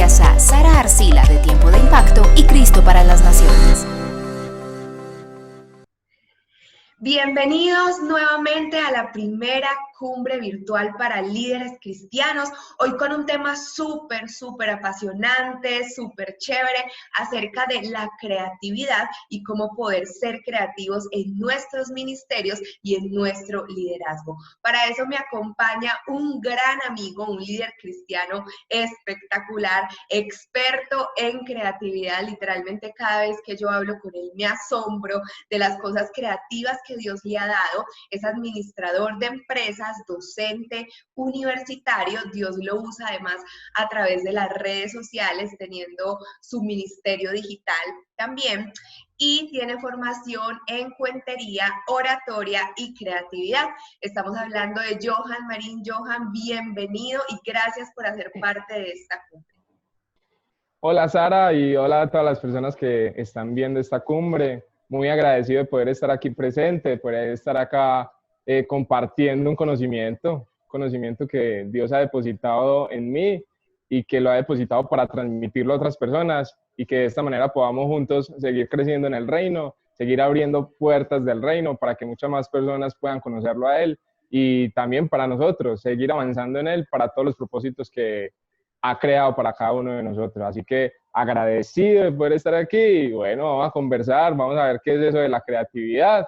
Gracias a Sara Arcila de Tiempo de Impacto y Cristo para las Naciones. Bienvenidos nuevamente a la primera cumbre virtual para líderes cristianos, hoy con un tema súper apasionante, súper chévere, acerca de la creatividad y cómo poder ser creativos en nuestros ministerios y en nuestro liderazgo. Para eso me acompaña un gran amigo, un líder cristiano espectacular, experto en creatividad. Literalmente cada vez que yo hablo con él me asombro de las cosas creativas que Dios le ha dado. Es administrador de empresas, docente, universitario. Dios lo usa además a través de las redes sociales, teniendo su ministerio digital también, y tiene formación en cuentería, oratoria y creatividad. Estamos hablando de Johan Marín. Johan, bienvenido y gracias por hacer parte de esta cumbre. Hola Sara y hola a todas las personas que están viendo esta cumbre. Muy agradecido de poder estar aquí presente, de poder estar acá compartiendo un conocimiento que Dios ha depositado en mí y que lo ha depositado para transmitirlo a otras personas, y que de esta manera podamos juntos seguir creciendo en el reino, seguir abriendo puertas del reino para que muchas más personas puedan conocerlo a Él, y también para nosotros seguir avanzando en Él para todos los propósitos que ha creado para cada uno de nosotros. Así que agradecido de poder estar aquí y bueno, vamos a conversar, vamos a ver qué es eso de la creatividad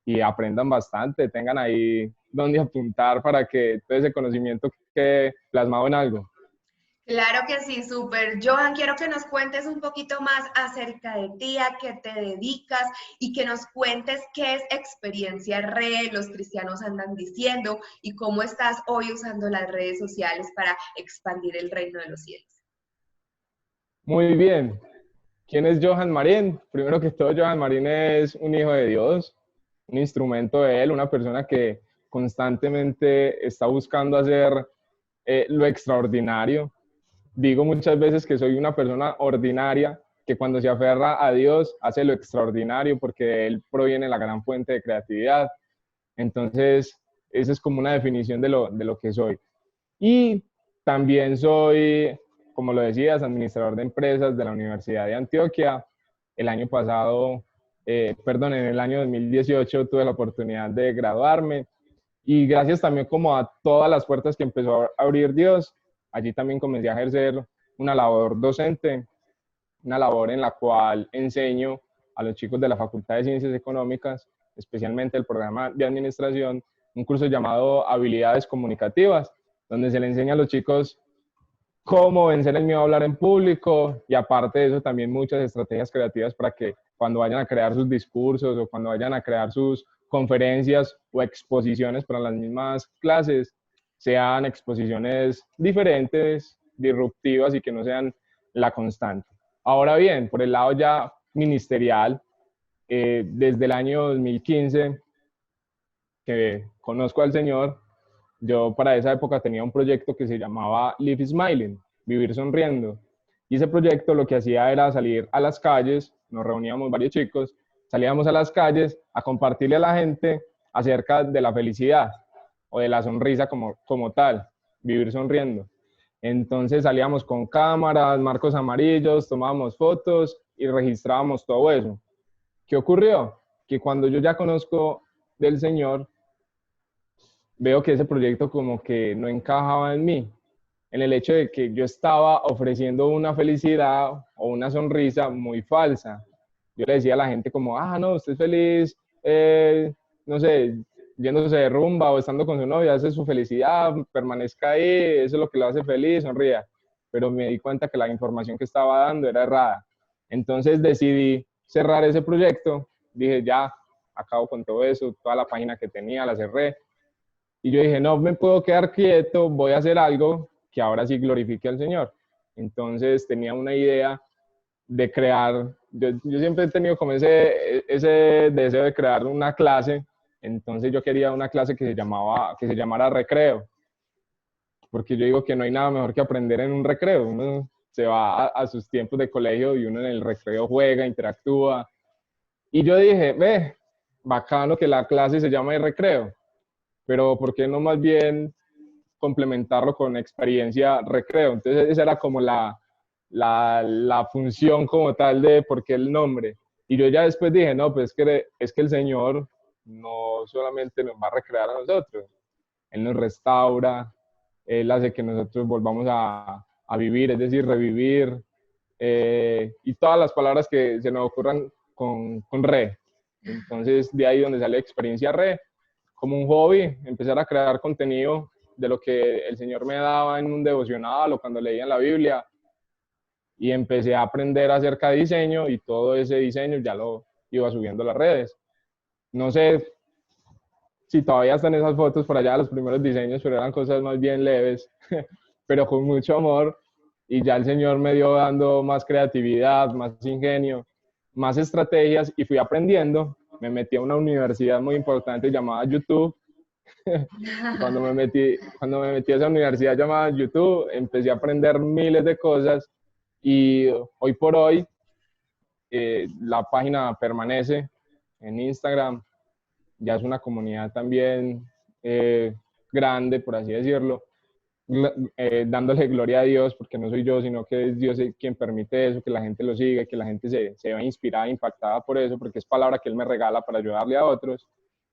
y aprendan bastante, tengan ahí donde apuntar para que todo ese conocimiento quede plasmado en algo. Claro que sí, súper. Johan, quiero que nos cuentes un poquito más acerca de ti, a qué te dedicas y que nos cuentes qué es Experiencia Re, los cristianos andan diciendo, y cómo estás hoy usando las redes sociales para expandir el reino de los cielos. Muy bien. ¿Quién es Johan Marín? Primero que todo, Johan Marín es un hijo de Dios, un instrumento de Él, una persona que constantemente está buscando hacer lo extraordinario. Digo muchas veces que soy una persona ordinaria que cuando se aferra a Dios hace lo extraordinario, porque de Él proviene la gran fuente de creatividad. Entonces, esa es como una definición de lo que soy. Y también soy, como lo decías, administrador de empresas de la Universidad de Antioquia. El año pasado, en el año 2018 tuve la oportunidad de graduarme, y gracias también como a todas las puertas que empezó a abrir Dios, allí también comencé a ejercer una labor docente, una labor en la cual enseño a los chicos de la Facultad de Ciencias Económicas, especialmente el programa de administración, un curso llamado Habilidades Comunicativas, donde se le enseña a los chicos cómo vencer el miedo a hablar en público, y aparte de eso también muchas estrategias creativas para que cuando vayan a crear sus discursos o cuando vayan a crear sus conferencias o exposiciones para las mismas clases, sean exposiciones diferentes, disruptivas y que no sean la constante. Ahora bien, por el lado ya ministerial, desde el año 2015 que conozco al Señor, yo para esa época tenía un proyecto que se llamaba Live Smiling, Vivir Sonriendo. Y ese proyecto lo que hacía era salir a las calles, nos reuníamos varios chicos, salíamos a las calles a compartirle a la gente acerca de la felicidad o de la sonrisa como tal, vivir sonriendo. Entonces salíamos con cámaras, marcos amarillos, tomábamos fotos y registrábamos todo eso. ¿Qué ocurrió? Que cuando yo ya conozco del Señor, veo que ese proyecto como que no encajaba en mí, en el hecho de que yo estaba ofreciendo una felicidad o una sonrisa muy falsa. Yo le decía a la gente como, no, usted es feliz, no sé, yéndose de rumba o estando con su novia, esa es su felicidad, permanezca ahí, eso es lo que lo hace feliz, sonría. Pero me di cuenta que la información que estaba dando era errada. Entonces decidí cerrar ese proyecto, dije ya, acabo con todo eso, toda la página que tenía la cerré. Y yo dije, no me puedo quedar quieto, voy a hacer algo que ahora sí glorifique al Señor. Entonces tenía una idea de crear, yo siempre he tenido como ese deseo de crear una clase. Entonces yo quería una clase que se llamara recreo, porque yo digo que no hay nada mejor que aprender en un recreo. Uno se va a sus tiempos de colegio y uno en el recreo juega, interactúa. Y yo dije, bacano que la clase se llama de recreo, pero ¿por qué no más bien complementarlo con experiencia recreo? Entonces esa era como la la función como tal de por qué el nombre. Y yo ya después dije, no, pues es que el Señor no solamente nos va a recrear a nosotros, Él nos restaura, Él hace que nosotros volvamos a vivir, es decir, revivir, y todas las palabras que se nos ocurran con re. Entonces, de ahí donde sale experiencia re, como un hobby, empezar a crear contenido de lo que el Señor me daba en un devocional o cuando leía en la Biblia, y empecé a aprender acerca de diseño y todo ese diseño ya lo iba subiendo a las redes. No sé si todavía están esas fotos por allá, los primeros diseños, pero eran cosas más bien leves, pero con mucho amor, y ya el Señor me dio dando más creatividad, más ingenio, más estrategias, y fui aprendiendo. Me metí a una universidad muy importante llamada YouTube. Y cuando me metí a esa universidad llamada YouTube, empecé a aprender miles de cosas, y hoy por hoy la página permanece en Instagram. Ya es una comunidad también grande, por así decirlo, dándole gloria a Dios, porque no soy yo, sino que es Dios quien permite eso, que la gente lo siga, que la gente se vea inspirada, impactada por eso, porque es palabra que Él me regala para ayudarle a otros.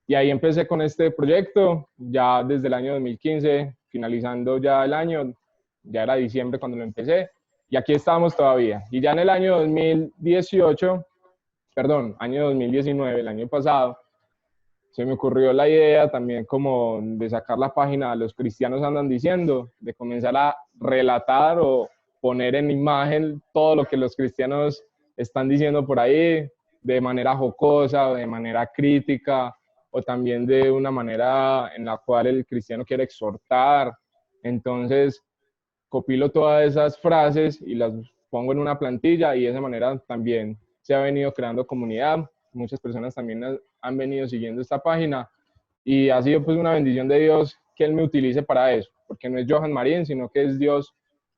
Y ahí empecé con este proyecto, ya desde el año 2015, finalizando ya el año, ya era diciembre cuando lo empecé, y aquí estamos todavía. Y ya en el año 2018, perdón, año 2019, el año pasado, se me ocurrió la idea también como de sacar la página Los Cristianos Andan Diciendo, de comenzar a relatar o poner en imagen todo lo que los cristianos están diciendo por ahí, de manera jocosa, de manera crítica, o también de una manera en la cual el cristiano quiere exhortar. Entonces, copilo todas esas frases y las pongo en una plantilla, y de esa manera también se ha venido creando comunidad. Muchas personas también han venido siguiendo esta página, y ha sido pues una bendición de Dios que Él me utilice para eso, porque no es Johan Marín, sino que es Dios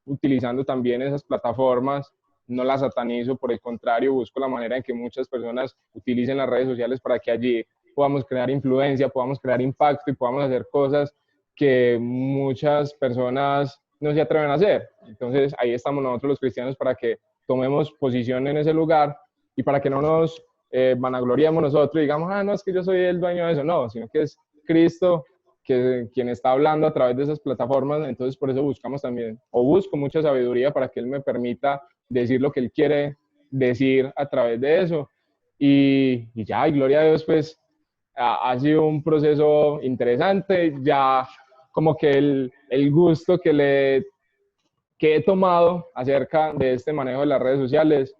utilizando también esas plataformas. No las satanizo, por el contrario, busco la manera en que muchas personas utilicen las redes sociales para que allí podamos crear influencia, podamos crear impacto y podamos hacer cosas que muchas personas no se atreven a hacer. Entonces ahí estamos nosotros los cristianos para que tomemos posición en ese lugar, y para que no nos vanagloriemos nosotros y digamos, no, es que yo soy el dueño de eso, no, sino que es Cristo quien está hablando a través de esas plataformas. Entonces por eso buscamos también, o busco mucha sabiduría para que Él me permita decir lo que Él quiere decir a través de eso. Y ya, y gloria a Dios, pues ha sido un proceso interesante, ya como que el gusto que he tomado acerca de este manejo de las redes sociales,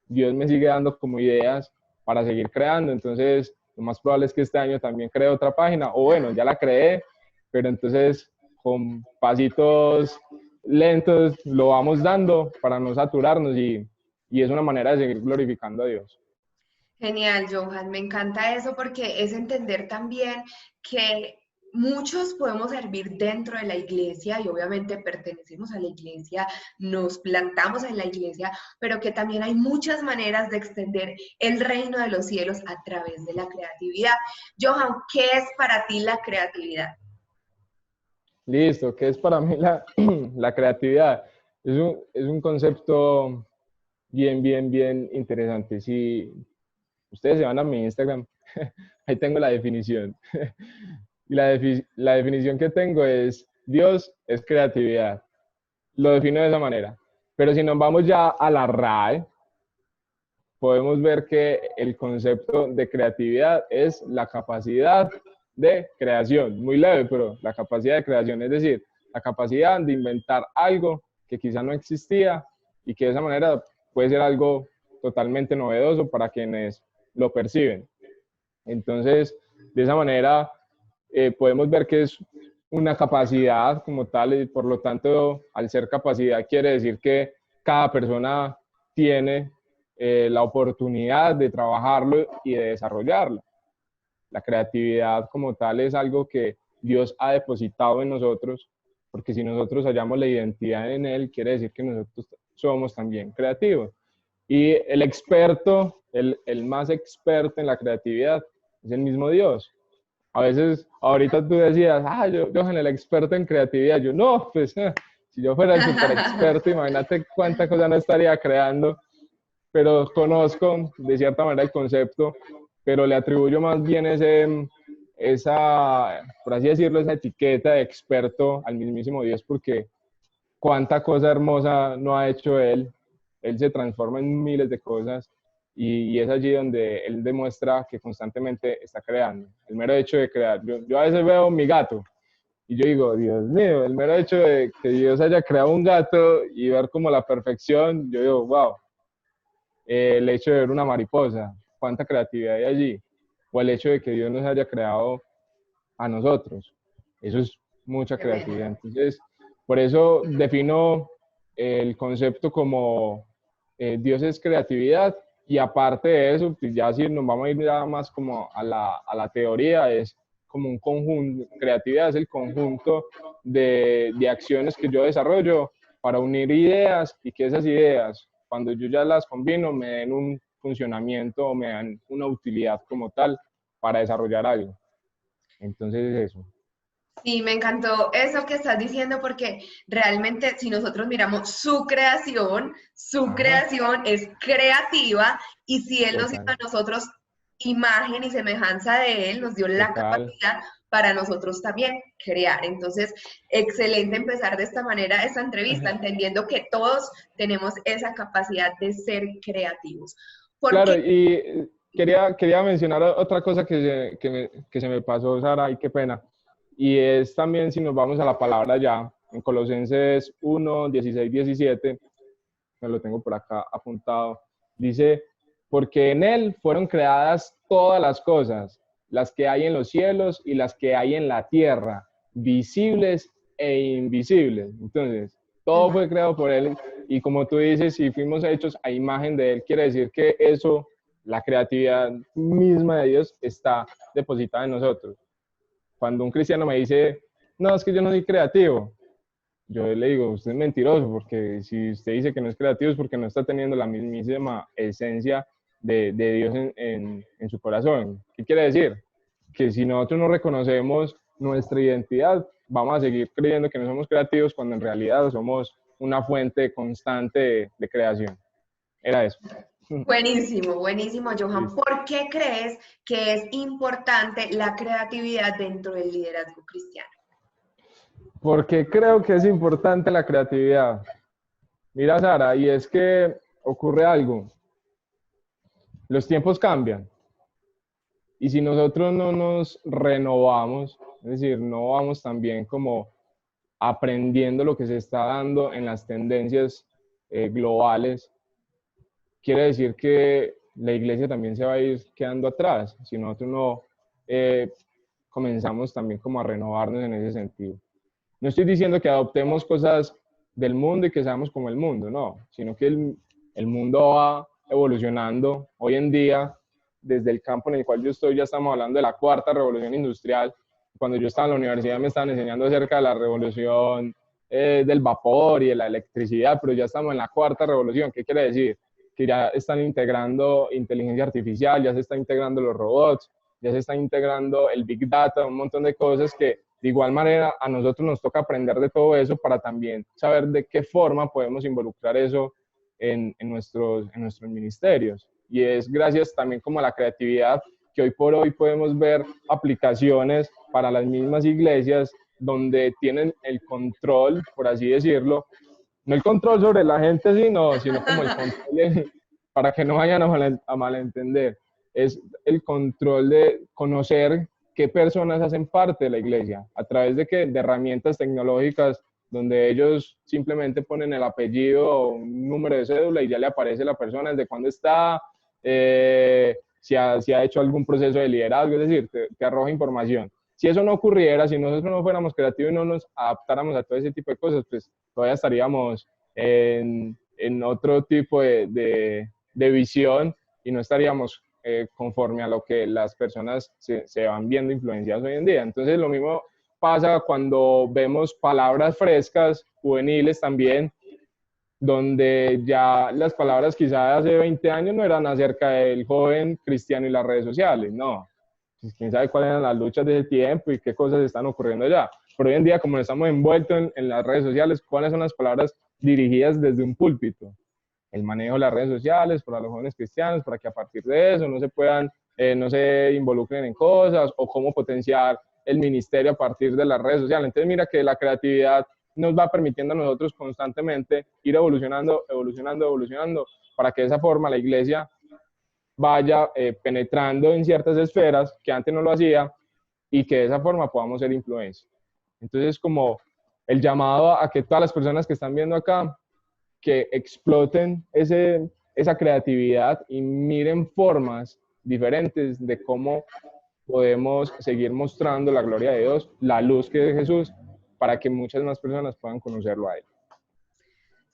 Dios me sigue dando como ideas para seguir creando. Entonces lo más probable es que este año también cree otra página, o bueno, ya la creé, pero entonces con pasitos lentos lo vamos dando para no saturarnos, y es una manera de seguir glorificando a Dios. Genial, Johan, me encanta eso porque es entender también que muchos podemos servir dentro de la iglesia y obviamente pertenecemos a la iglesia, nos plantamos en la iglesia, pero que también hay muchas maneras de extender el reino de los cielos a través de la creatividad. Johan, ¿qué es para ti la creatividad? Listo, ¿qué es para mí la creatividad? Es un concepto bien interesante. Si ustedes se van a mi Instagram, ahí tengo la definición. Y la definición que tengo es: Dios es creatividad. Lo defino de esa manera. Pero si nos vamos ya a la RAE, podemos ver que el concepto de creatividad es la capacidad de creación. Muy leve, pero la capacidad de creación, es decir, la capacidad de inventar algo que quizá no existía, y que de esa manera puede ser algo totalmente novedoso para quienes lo perciben. Entonces, de esa manera podemos ver que es una capacidad como tal, y por lo tanto, al ser capacidad, quiere decir que cada persona tiene la oportunidad de trabajarlo y de desarrollarlo. La creatividad como tal es algo que Dios ha depositado en nosotros, porque si nosotros hallamos la identidad en Él, quiere decir que nosotros somos también creativos. Y el experto, el más experto en la creatividad, es el mismo Dios. A veces, ahorita tú decías, Johan, el experto en creatividad. Yo, no, pues Si yo fuera el super experto, imagínate cuánta cosa no estaría creando, pero conozco de cierta manera el concepto, pero le atribuyo más bien esa, por así decirlo, esa etiqueta de experto al mismísimo Dios, porque cuánta cosa hermosa no ha hecho él se transforma en miles de cosas y es allí donde él demuestra que constantemente está creando. El mero hecho de crear, yo a veces veo mi gato y yo digo, Dios mío, el mero hecho de que Dios haya creado un gato y ver como la perfección, yo digo, wow, el hecho de ver una mariposa, cuánta creatividad hay allí, o el hecho de que Dios nos haya creado a nosotros, eso es mucha creatividad. Entonces, por eso defino el concepto como Dios es creatividad y aparte de eso, pues ya si nos vamos a ir ya más como a la teoría, es como un conjunto, creatividad es el conjunto de acciones que yo desarrollo para unir ideas y que esas ideas, cuando yo ya las combino, me den un funcionamiento o me dan una utilidad como tal para desarrollar algo. Entonces es eso. Sí, me encantó eso que estás diciendo porque realmente si nosotros miramos su Ajá, creación es creativa y si Él nos hizo total, a nosotros imagen y semejanza de Él, nos dio la total. capacidad para nosotros también crear. Entonces, excelente empezar de esta manera esta entrevista, entendiendo que todos tenemos esa capacidad de ser creativos. Porque Claro, y quería mencionar otra cosa que se me pasó, Sara, y qué pena. Y es también, si nos vamos a la palabra ya, en Colosenses 1, 16, 17, me lo tengo por acá apuntado, dice, porque en Él fueron creadas todas las cosas, las que hay en los cielos y las que hay en la tierra, visibles e invisibles. Entonces, todo fue creado por Él y como tú dices, si fuimos hechos a imagen de Él, quiere decir que eso, la creatividad misma de Dios está depositada en nosotros. Cuando un cristiano me dice, no, es que yo no soy creativo, yo le digo, usted es mentiroso, porque si usted dice que no es creativo es porque no está teniendo la mismísima esencia de Dios en su corazón. ¿Qué quiere decir? Que si nosotros no reconocemos nuestra identidad, vamos a seguir creyendo que no somos creativos cuando en realidad somos una fuente constante de creación. Era eso. buenísimo, buenísimo, Johan. Listo. ¿Por qué crees que es importante la creatividad dentro del liderazgo cristiano? Porque creo que es importante la creatividad. Mira, Sara, y es que ocurre algo. Los tiempos cambian. Y si nosotros no nos renovamos, es decir, no vamos también como aprendiendo lo que se está dando en las tendencias globales, quiere decir que la iglesia también se va a ir quedando atrás, si nosotros no comenzamos también como a renovarnos en ese sentido. No estoy diciendo que adoptemos cosas del mundo y que seamos como el mundo, no, sino que el mundo va evolucionando. Hoy en día, desde el campo en el cual yo estoy, ya estamos hablando de la cuarta revolución industrial. Cuando yo estaba en la universidad me estaban enseñando acerca de la revolución del vapor y de la electricidad, pero ya estamos en la cuarta revolución. ¿Qué quiere decir? Que ya están integrando inteligencia artificial, ya se están integrando los robots, ya se está integrando el Big Data, un montón de cosas que de igual manera a nosotros nos toca aprender de todo eso para también saber de qué forma podemos involucrar eso en nuestros ministerios. Y es gracias también como a la creatividad que hoy por hoy podemos ver aplicaciones para las mismas iglesias donde tienen el control, por así decirlo, no el control sobre la gente, sino como el control para que no vayan a malentender, es el control de conocer qué personas hacen parte de la iglesia, a través de herramientas tecnológicas donde ellos simplemente ponen el apellido o un número de cédula y ya le aparece la persona, desde cuándo está, si ha hecho algún proceso de liderazgo, es decir, te arroja información. Si eso no ocurriera, si nosotros no fuéramos creativos y no nos adaptáramos a todo ese tipo de cosas, pues todavía estaríamos en otro tipo de visión y no estaríamos conforme a lo que las personas se van viendo influenciadas hoy en día. Entonces lo mismo pasa cuando vemos palabras frescas, juveniles también, donde ya las palabras quizás hace 20 años no eran acerca del joven cristiano y las redes sociales, no, pues, quién sabe cuáles eran las luchas de ese tiempo y qué cosas están ocurriendo allá. Pero hoy en día, como estamos envueltos en las redes sociales, ¿cuáles son las palabras dirigidas desde un púlpito? El manejo de las redes sociales para los jóvenes cristianos, para que a partir de eso no se involucren en cosas, o cómo potenciar el ministerio a partir de las redes sociales. Entonces mira que la creatividad nos va permitiendo a nosotros constantemente ir evolucionando, para que de esa forma la iglesia vaya penetrando en ciertas esferas que antes no lo hacía, y que de esa forma podamos ser influencia. Entonces, como el llamado a que todas las personas que están viendo acá, que exploten esa creatividad y miren formas diferentes de cómo podemos seguir mostrando la gloria de Dios, la luz que es Jesús, para que muchas más personas puedan conocerlo a Él.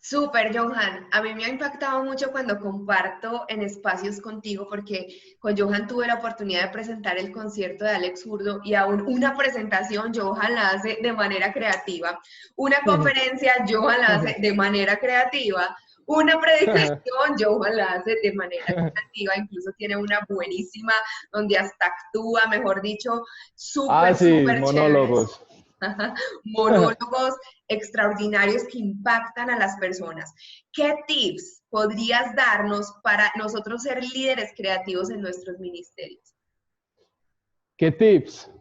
Súper, Johan. A mí me ha impactado mucho cuando comparto en espacios contigo, porque con Johan tuve la oportunidad de presentar el concierto de Alex Zurdo, y aún una presentación Johan la hace de manera creativa. Una conferencia Johan la hace de manera creativa. Una predicación Johan la hace de manera creativa. Incluso tiene una buenísima donde hasta actúa, mejor dicho, súper, súper monólogos. Monólogos extraordinarios que impactan a las personas. ¿Qué tips podrías darnos para nosotros ser líderes creativos en nuestros ministerios? ¿Qué tips?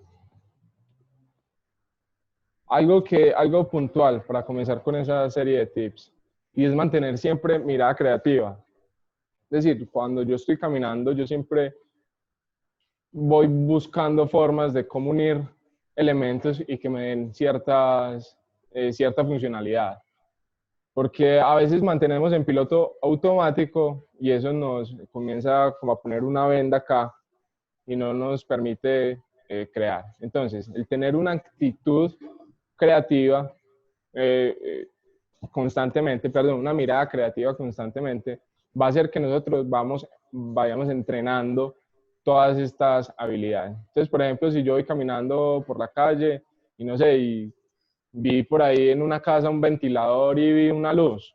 Algo puntual para comenzar con esa serie de tips, y es mantener siempre mirada creativa. Es decir, cuando yo estoy caminando, yo siempre voy buscando formas de cómo unir elementos y que me den cierta funcionalidad. Porque a veces mantenemos en piloto automático y eso nos comienza como a poner una venda acá y no nos permite crear. Entonces, el tener una actitud creativa una mirada creativa constantemente, va a hacer que nosotros vayamos entrenando todas estas habilidades. Entonces, por ejemplo, si yo voy caminando por la calle y no sé, y vi por ahí en una casa un ventilador y vi una luz.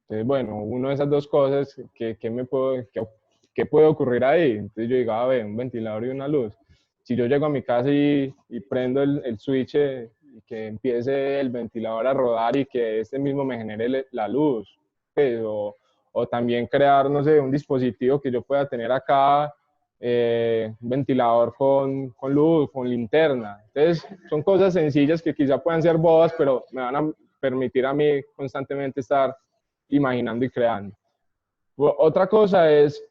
Entonces, bueno, una de esas dos cosas, ¿qué puede ocurrir ahí? Entonces yo digo, a ver, un ventilador y una luz. Si yo llego a mi casa y prendo el switch y que empiece el ventilador a rodar y que este mismo me genere la luz, pues, o también crear, no sé, un dispositivo que yo pueda tener acá, un ventilador con luz, con linterna. Entonces, son cosas sencillas que quizá puedan ser bobas, pero me van a permitir a mí constantemente estar imaginando y creando. Otra cosa es,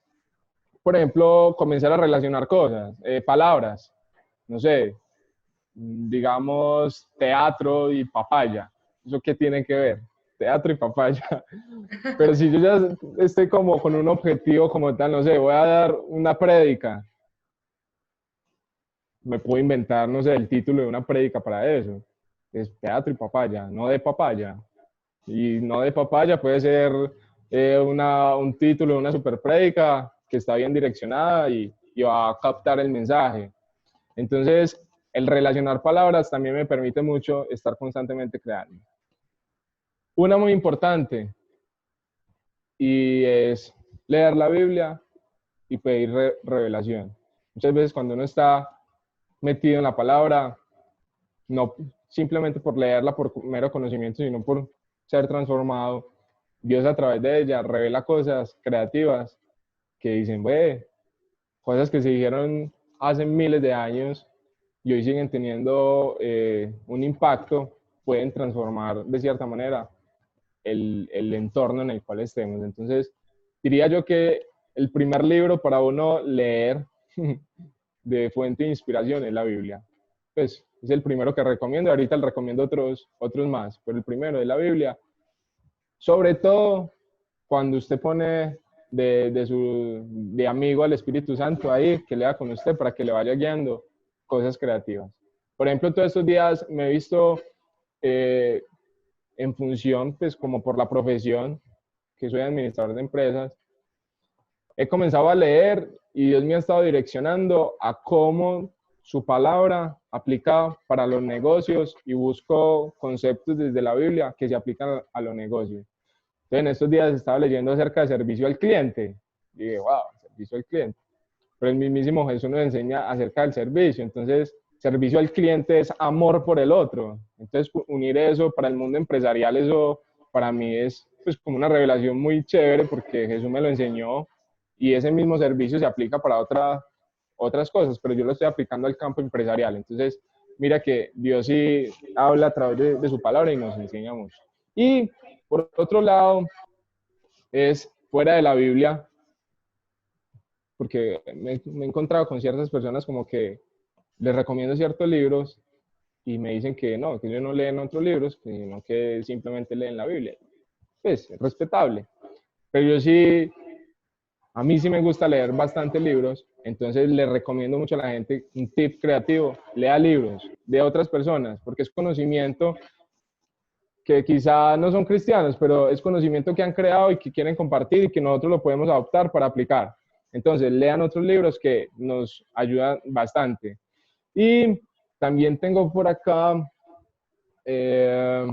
por ejemplo, comenzar a relacionar cosas, palabras, no sé, digamos teatro y papaya. ¿Eso qué tiene que ver? Teatro y papaya. Pero si yo ya estoy como con un objetivo como tal, no sé, voy a dar una prédica, me puedo inventar, no sé, el título de una prédica para eso. Es teatro y papaya, no de papaya. Y no de papaya puede ser un título de una super prédica que está bien direccionada y va a captar el mensaje. Entonces, el relacionar palabras también me permite mucho estar constantemente creando. Una muy importante, y es leer la Biblia y pedir revelación. Muchas veces cuando uno está metido en la palabra, no simplemente por leerla por mero conocimiento, sino por ser transformado, Dios a través de ella revela cosas creativas que dicen, cosas que se dijeron hace miles de años y hoy siguen teniendo un impacto, pueden transformar de cierta manera el entorno en el cual estemos. Entonces, diría yo que el primer libro para uno leer de fuente de inspiración es la Biblia. Pues es el primero que recomiendo, ahorita le recomiendo otros más, pero el primero es la Biblia. Sobre todo cuando usted pone de amigo al Espíritu Santo ahí, que lea con usted para que le vaya guiando cosas creativas. Por ejemplo, todos estos días me he visto en función, pues como por la profesión, que soy administrador de empresas, he comenzado a leer y Dios me ha estado direccionando a cómo su palabra aplica para los negocios y busco conceptos desde la Biblia que se aplican a los negocios. Entonces, en estos días estaba leyendo acerca de servicio al cliente y dije, wow, servicio al cliente. pero el mismísimo Jesús nos enseña acerca del servicio. Entonces, servicio al cliente es amor por el otro. Entonces, unir eso para el mundo empresarial, eso para mí es pues como una revelación muy chévere porque Jesús me lo enseñó y ese mismo servicio se aplica para otras cosas, pero yo lo estoy aplicando al campo empresarial. Entonces, mira que Dios sí habla a través de su palabra y nos enseña mucho. Y por otro lado, es fuera de la Biblia, porque me he encontrado con ciertas personas como que les recomiendo ciertos libros y me dicen que no, que ellos no leen otros libros, sino que simplemente leen la Biblia. Pues, es respetable. Pero yo sí, a mí sí me gusta leer bastantes libros, entonces le recomiendo mucho a la gente un tip creativo: lea libros de otras personas, porque es conocimiento que quizá no son cristianos, pero es conocimiento que han creado y que quieren compartir y que nosotros lo podemos adoptar para aplicar. Entonces, lean otros libros que nos ayudan bastante. Y también tengo por acá, es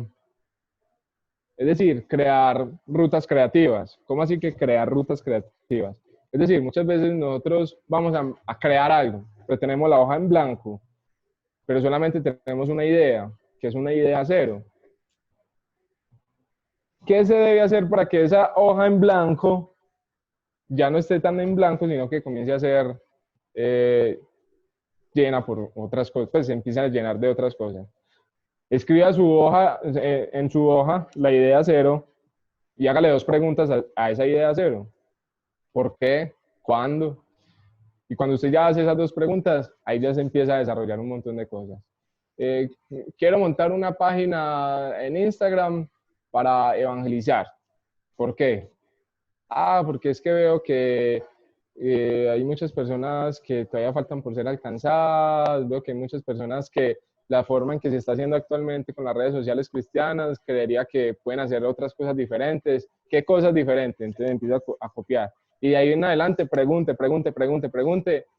decir, crear rutas creativas. ¿Cómo así que crear rutas creativas? Es decir, muchas veces nosotros vamos a crear algo, pero tenemos la hoja en blanco, pero solamente tenemos una idea, que es una idea cero. ¿Qué se debe hacer para que esa hoja en blanco ya no esté tan en blanco, sino que comience a ser llena por otras cosas, pues se empieza a llenar de otras cosas? Escriba en su hoja la idea cero y hágale 2 preguntas a esa idea cero. ¿Por qué? ¿Cuándo? Y cuando usted ya hace esas 2 preguntas, ahí ya se empieza a desarrollar un montón de cosas. Quiero montar una página en Instagram para evangelizar. ¿Por qué? Porque es que veo que hay muchas personas que todavía faltan por ser alcanzadas, veo que hay muchas personas que la forma en que se está haciendo actualmente con las redes sociales cristianas, creería que pueden hacer otras cosas diferentes. ¿Qué cosas diferentes? Entonces empieza a copiar. Y de ahí en adelante pregunte,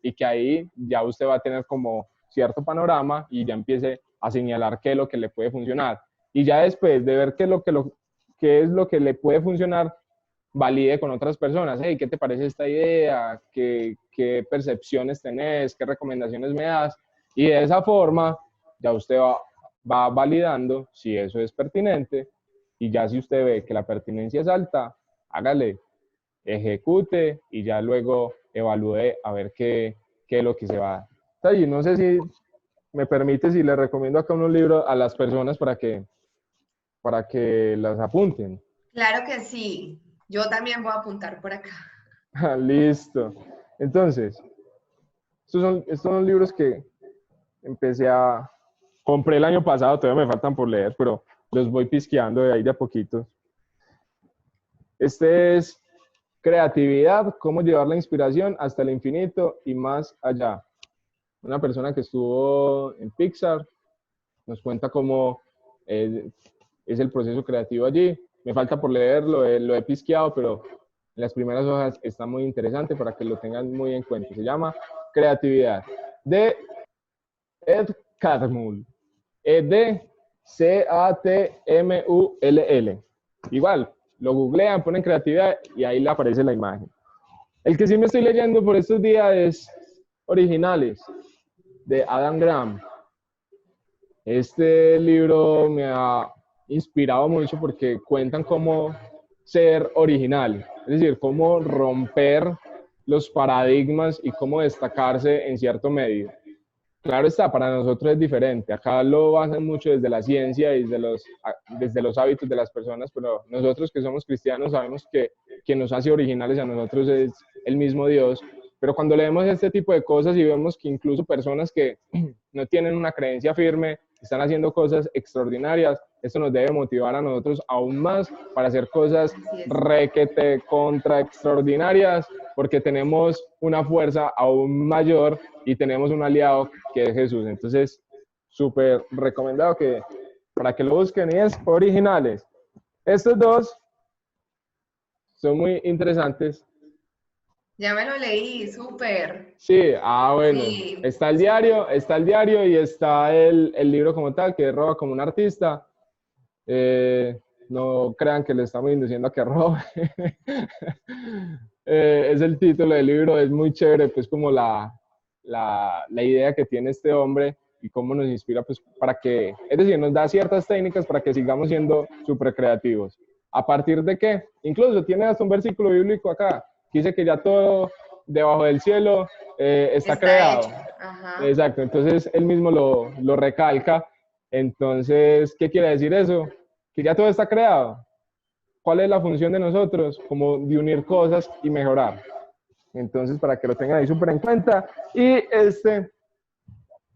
y que ahí ya usted va a tener como cierto panorama y ya empiece a señalar qué es lo que le puede funcionar. Y ya después de ver qué es lo que le puede funcionar, valide con otras personas. Hey, ¿qué te parece esta idea? ¿Qué percepciones tenés? ¿Qué recomendaciones me das? Y de esa forma ya usted va validando si eso es pertinente, y ya si usted ve que la pertinencia es alta, hágale, ejecute y ya luego evalúe a ver qué es lo que se va a dar. Y no sé si me permite, si le recomiendo acá unos libros a las personas para que las apunten. Claro que sí. Yo también voy a apuntar por acá. Listo. Entonces, estos son libros que compré el año pasado, todavía me faltan por leer, pero los voy pisqueando de ahí de a poquitos. Este es Creatividad, cómo llevar la inspiración hasta el infinito y más allá. Una persona que estuvo en Pixar nos cuenta cómo es el proceso creativo allí. Me falta por leerlo, lo he pisqueado, pero en las primeras hojas está muy interesante para que lo tengan muy en cuenta. Se llama Creatividad, de Ed Catmull. Catmull. Igual, lo googlean, ponen creatividad y ahí le aparece la imagen. El que sí me estoy leyendo por estos días es Originales, de Adam Grant. Este libro me ha inspirado mucho porque cuentan cómo ser original, es decir, cómo romper los paradigmas y cómo destacarse en cierto medio. Claro está, para nosotros es diferente. Acá lo basan mucho desde la ciencia y desde los hábitos de las personas, pero nosotros que somos cristianos sabemos que quien nos hace originales a nosotros es el mismo Dios. Pero cuando leemos este tipo de cosas y vemos que incluso personas que no tienen una creencia firme están haciendo cosas extraordinarias, esto nos debe motivar a nosotros aún más para hacer cosas requete contra extraordinarias, porque tenemos una fuerza aún mayor y tenemos un aliado que es Jesús. Entonces, súper recomendado para que lo busquen, y es Originales. Estos 2 son muy interesantes. Ya me lo leí, súper. Sí, bueno. Sí. Está el diario y está el libro como tal, que roba como un artista. No crean que le estamos induciendo a que robe. es el título del libro, es muy chévere, pues como la idea que tiene este hombre y cómo nos inspira, pues para que, es decir, nos da ciertas técnicas para que sigamos siendo súper creativos. ¿A partir de qué? Incluso tiene hasta un versículo bíblico acá, que dice que ya todo debajo del cielo está creado. Hecho. Ajá. Exacto, entonces él mismo lo recalca. Entonces, ¿qué quiere decir eso? Que ya todo está creado. ¿Cuál es la función de nosotros? Como de unir cosas y mejorar. Entonces, para que lo tengan ahí súper en cuenta. Y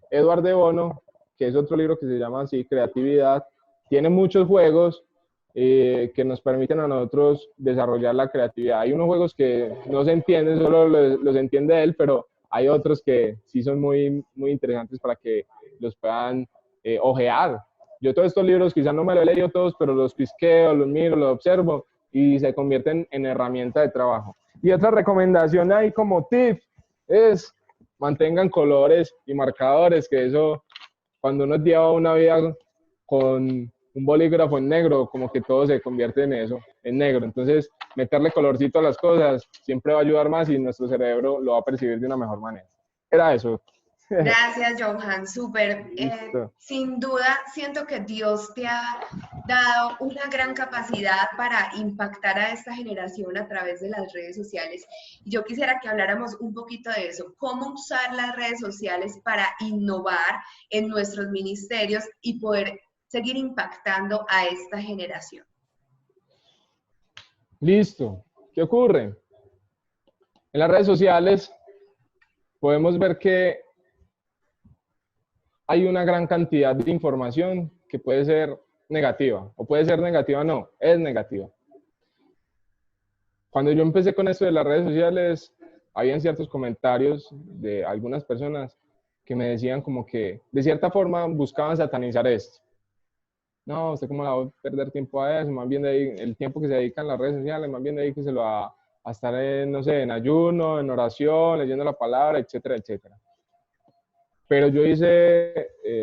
Edward de Bono, que es otro libro que se llama así, Creatividad, tiene muchos juegos que nos permiten a nosotros desarrollar la creatividad. Hay unos juegos que no se entienden, solo los entiende él, pero hay otros que sí son muy, muy interesantes para que los puedan ojear. Yo todos estos libros quizás no me los he leído todos, pero los pisqueo, los miro, los observo y se convierten en herramienta de trabajo. Y otra recomendación ahí como tip es mantengan colores y marcadores, que eso, cuando uno lleva una vida con un bolígrafo en negro, como que todo se convierte en eso, en negro. Entonces, meterle colorcito a las cosas siempre va a ayudar más y nuestro cerebro lo va a percibir de una mejor manera. Era eso. Gracias, Johan, súper. Sin duda, siento que Dios te ha dado una gran capacidad para impactar a esta generación a través de las redes sociales. Y yo quisiera que habláramos un poquito de eso, cómo usar las redes sociales para innovar en nuestros ministerios y poder seguir impactando a esta generación. Listo. ¿Qué ocurre? En las redes sociales podemos ver que hay una gran cantidad de información que puede ser negativa, o puede ser negativa, no, es negativa. Cuando yo empecé con esto de las redes sociales, habían ciertos comentarios de algunas personas que me decían como que, de cierta forma, buscaban satanizar esto. No, ¿usted cómo le va a perder tiempo a eso? Más bien el tiempo que se dedica en las redes sociales, más bien dedíqueselo a estar en, no sé, en ayuno, en oración, leyendo la palabra, etcétera, etcétera. Pero yo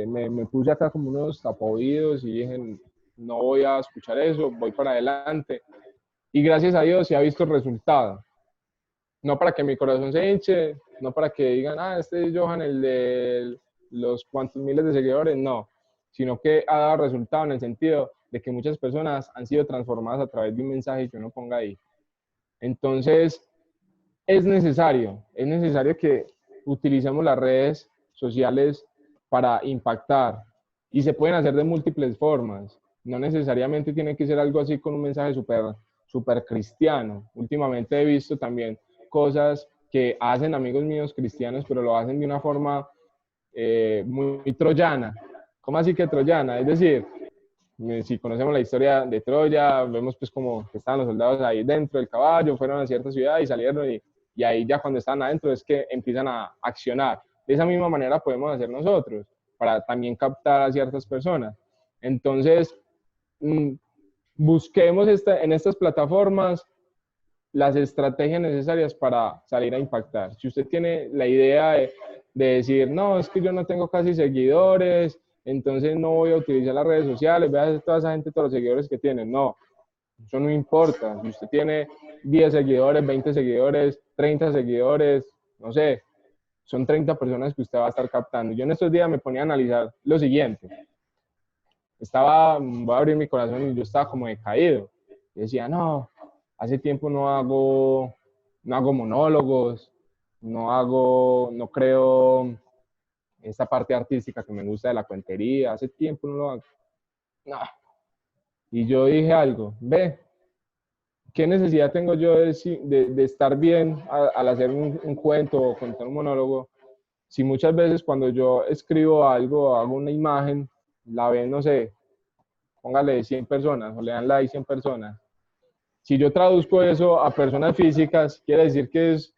me puse acá como unos tapaoídos y dije, no voy a escuchar eso, voy para adelante. Y gracias a Dios se ha visto el resultado. No para que mi corazón se hinche, no para que digan, este es Johan, el de los cuantos miles de seguidores, no. Sino que ha dado resultado en el sentido de que muchas personas han sido transformadas a través de un mensaje que uno ponga ahí. Entonces, es necesario que utilicemos las redes sociales para impactar y se pueden hacer de múltiples formas. No necesariamente tiene que ser algo así con un mensaje súper cristiano. Últimamente he visto también cosas que hacen amigos míos cristianos, pero lo hacen de una forma muy troyana. ¿Cómo así que troyana? Es decir, si conocemos la historia de Troya, vemos pues como que estaban los soldados ahí dentro del caballo, fueron a cierta ciudad y salieron y ahí ya cuando están adentro es que empiezan a accionar. De esa misma manera podemos hacer nosotros, para también captar a ciertas personas. Entonces, busquemos en estas plataformas las estrategias necesarias para salir a impactar. Si usted tiene la idea de decir, no, es que yo no tengo casi seguidores, entonces no voy a utilizar las redes sociales, vea toda esa gente, todos los seguidores que tienen. No, eso no importa. Si usted tiene 10 seguidores, 20 seguidores, 30 seguidores, no sé, son 30 personas que usted va a estar captando. Yo en estos días me ponía a analizar lo siguiente. Voy a abrir mi corazón y yo estaba como decaído. Y decía, no, hace tiempo no hago monólogos, no creo esta parte artística que me gusta de la cuentería, hace tiempo no lo hago. No. Y yo dije algo, ¿qué necesidad tengo yo de estar bien al hacer un cuento o contar un monólogo? Si muchas veces cuando yo escribo algo, hago una imagen, la ven, no sé, póngale 100 personas o le dan like 100 personas. Si yo traduzco eso a personas físicas, quiere decir que es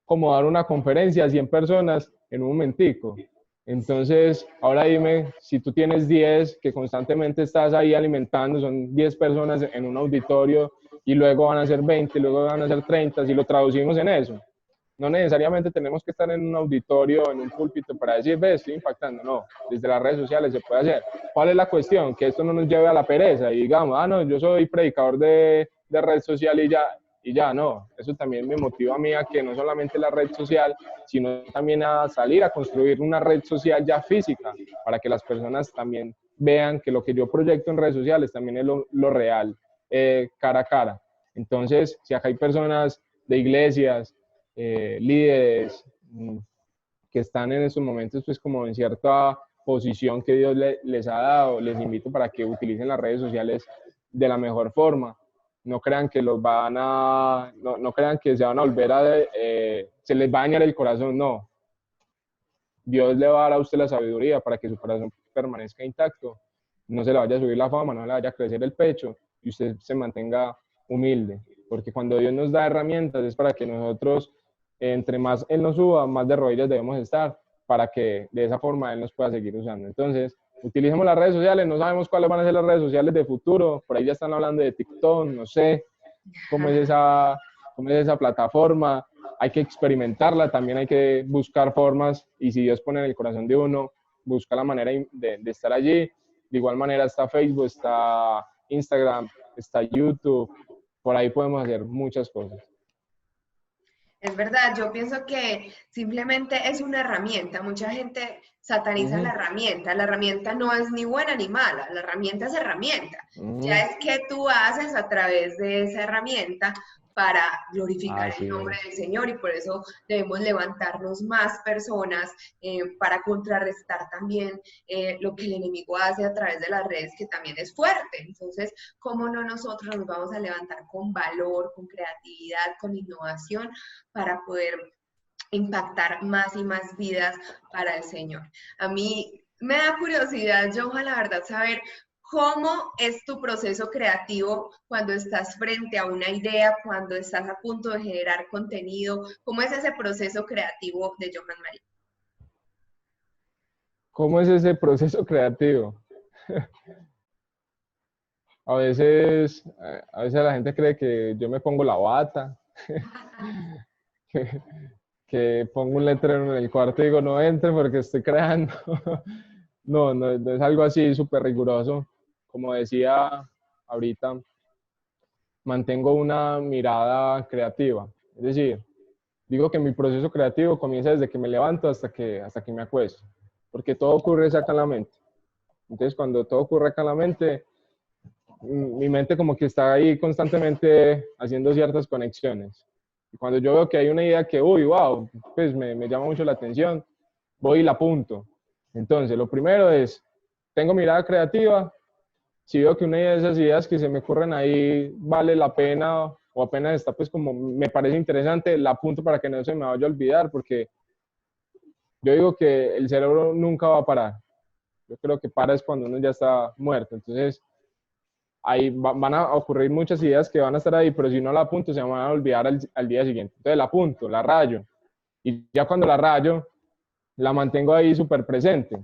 como dar una conferencia a 100 personas en un momentico. Entonces, ahora dime, si tú tienes 10 que constantemente estás ahí alimentando, son 10 personas en un auditorio y luego van a ser 20, luego van a ser 30, si lo traducimos en eso. No necesariamente tenemos que estar en un auditorio, en un púlpito para decir, estoy impactando. No, desde las redes sociales se puede hacer. ¿Cuál es la cuestión? Que esto no nos lleve a la pereza y digamos, no, yo soy predicador de red social y ya, y ya no. Eso también me motiva a mí a que no solamente la red social, sino también a salir a construir una red social ya física, para que las personas también vean que lo que yo proyecto en redes sociales también es lo real, cara a cara. Entonces, si acá hay personas de iglesias, líderes, que están en estos momentos pues como en cierta posición que Dios les ha dado, les invito para que utilicen las redes sociales de la mejor forma. No crean que no crean que se van a volver se les va a dañar el corazón, no. Dios le va a dar a usted la sabiduría para que su corazón permanezca intacto, no se le vaya a subir la fama, no le vaya a crecer el pecho y usted se mantenga humilde, porque cuando Dios nos da herramientas es para que nosotros, entre más Él nos suba, más de rodillas debemos estar, para que de esa forma Él nos pueda seguir usando. Entonces, utilicemos las redes sociales, no sabemos cuáles van a ser las redes sociales de futuro, por ahí ya están hablando de TikTok, no sé cómo es esa plataforma, hay que experimentarla, también hay que buscar formas, y si Dios pone en el corazón de uno, busca la manera de estar allí. De igual manera está Facebook, está Instagram, está YouTube, por ahí podemos hacer muchas cosas. Es verdad, yo pienso que simplemente es una herramienta. Mucha gente sataniza la herramienta no es ni buena ni mala, la herramienta es herramienta. Ya es que tú haces a través de esa herramienta para glorificar el nombre del Señor, y por eso debemos levantarnos más personas para contrarrestar también lo que el enemigo hace a través de las redes, que también es fuerte. Entonces, ¿cómo no nosotros nos vamos a levantar con valor, con creatividad, con innovación para poder impactar más y más vidas para el Señor? A mí me da curiosidad, Johan, la verdad, saber cómo es tu proceso creativo cuando estás frente a una idea, cuando estás a punto de generar contenido. ¿Cómo es ese proceso creativo de Johan Marín? ¿Cómo es ese proceso creativo? A veces la gente cree que yo me pongo la bata, que pongo un letrero en el cuarto y digo no entre porque estoy creando. No, no es algo así súper riguroso. Como decía ahorita, mantengo una mirada creativa. Es decir, digo que mi proceso creativo comienza desde que me levanto hasta que me acuesto, porque todo ocurre acá en la mente. Entonces, cuando todo ocurre acá en la mente, mi mente como que está ahí constantemente haciendo ciertas conexiones. Y cuando yo veo que hay una idea que, uy, wow, pues me llama mucho la atención, voy y la apunto. Entonces, lo primero es, tengo mirada creativa. Si veo que una de esas ideas que se me ocurren ahí vale la pena o apenas está pues como me parece interesante, la apunto para que no se me vaya a olvidar, porque yo digo que el cerebro nunca va a parar. Yo creo que para es cuando uno ya está muerto. Entonces, ahí van a ocurrir muchas ideas que van a estar ahí, pero si no la apunto se me van a olvidar al día siguiente. Entonces la apunto, la rayo, y ya cuando la rayo, la mantengo ahí súper presente.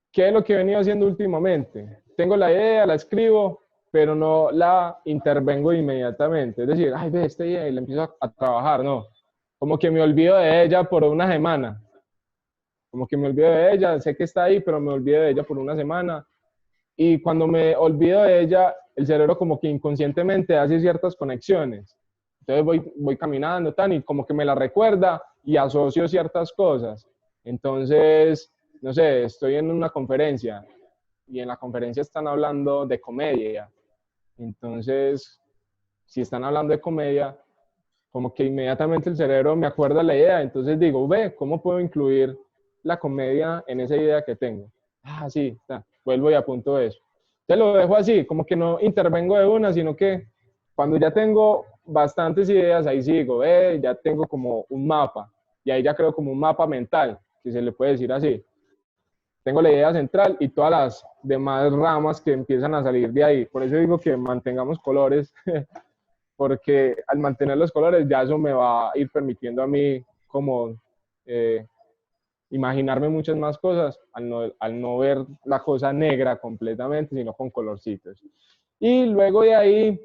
¿Qué es lo que he venido haciendo últimamente? Tengo la idea, la escribo, pero no la intervengo inmediatamente. Es decir, ay, ve esta idea y la empiezo a trabajar, no. Como que me olvido de ella por una semana. Como que me olvido de ella, sé que está ahí, pero me olvido de ella por una semana. Y cuando me olvido de ella, el cerebro como que inconscientemente hace ciertas conexiones. Entonces voy caminando, y como que me la recuerda y asocio ciertas cosas. Entonces, no sé, estoy en una conferencia y en la conferencia están hablando de comedia. Entonces, si están hablando de comedia, como que inmediatamente el cerebro me acuerda la idea. Entonces digo, ve, ¿cómo puedo incluir la comedia en esa idea que tengo? Ah, sí, está. Vuelvo y apunto eso. Entonces lo dejo así, como que no intervengo de una, sino que cuando ya tengo bastantes ideas, ahí sigo, ya tengo como un mapa, y ahí ya creo como un mapa mental, si se le puede decir así. Tengo la idea central y todas las demás ramas que empiezan a salir de ahí. Por eso digo que mantengamos colores, porque al mantener los colores ya eso me va a ir permitiendo a mí como imaginarme muchas más cosas al no ver la cosa negra completamente, sino con colorcitos. Y luego de ahí,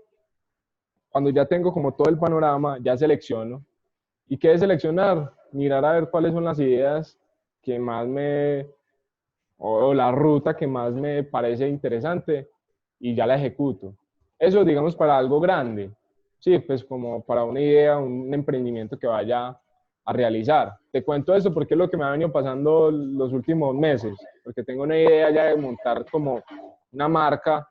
cuando ya tengo como todo el panorama, ya selecciono. ¿Y qué es seleccionar? Mirar a ver cuáles son las ideas que más o la ruta que más me parece interesante y ya la ejecuto. Eso, digamos, para algo grande. sí, pues como para una idea, un emprendimiento que vaya a realizar. Te cuento esto porque es lo que me ha venido pasando los últimos meses, porque tengo una idea ya de montar como una marca,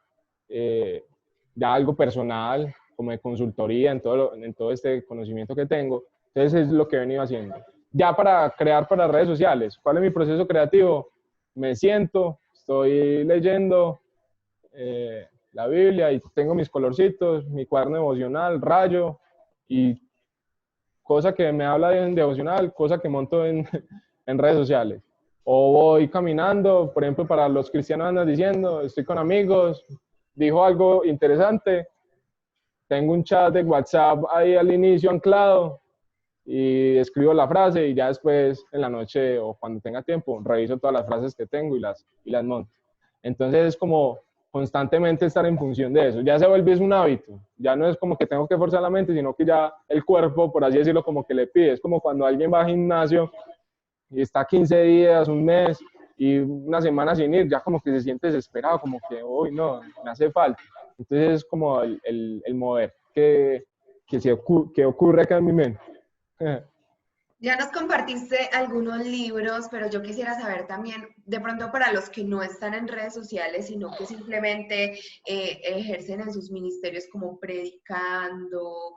ya algo personal, como de consultoría en todo este conocimiento que tengo. Entonces es lo que he venido haciendo. Ya para crear para redes sociales, ¿cuál es mi proceso creativo? Me siento, estoy leyendo la Biblia y tengo mis colorcitos, mi cuaderno devocional, rayo y cosa que me habla de devocional, cosa que monto en redes sociales. O voy caminando, por ejemplo, para los cristianos andan diciendo, estoy con amigos, dijo algo interesante, tengo un chat de WhatsApp ahí al inicio anclado y escribo la frase y ya después en la noche o cuando tenga tiempo reviso todas las frases que tengo y las monto. Entonces es como constantemente estar en función de eso. Ya se vuelve un hábito, ya no es como que tengo que forzar la mente, sino que ya el cuerpo, por así decirlo, como que le pide. Es como cuando alguien va al gimnasio y está 15 días, un mes y una semana sin ir, ya como que se siente desesperado, como que, uy, no, me hace falta. Entonces es como el mover que ocurre acá en mi mente. Ya nos compartiste algunos libros, pero yo quisiera saber también, de pronto para los que no están en redes sociales, sino que simplemente ejercen en sus ministerios como predicando,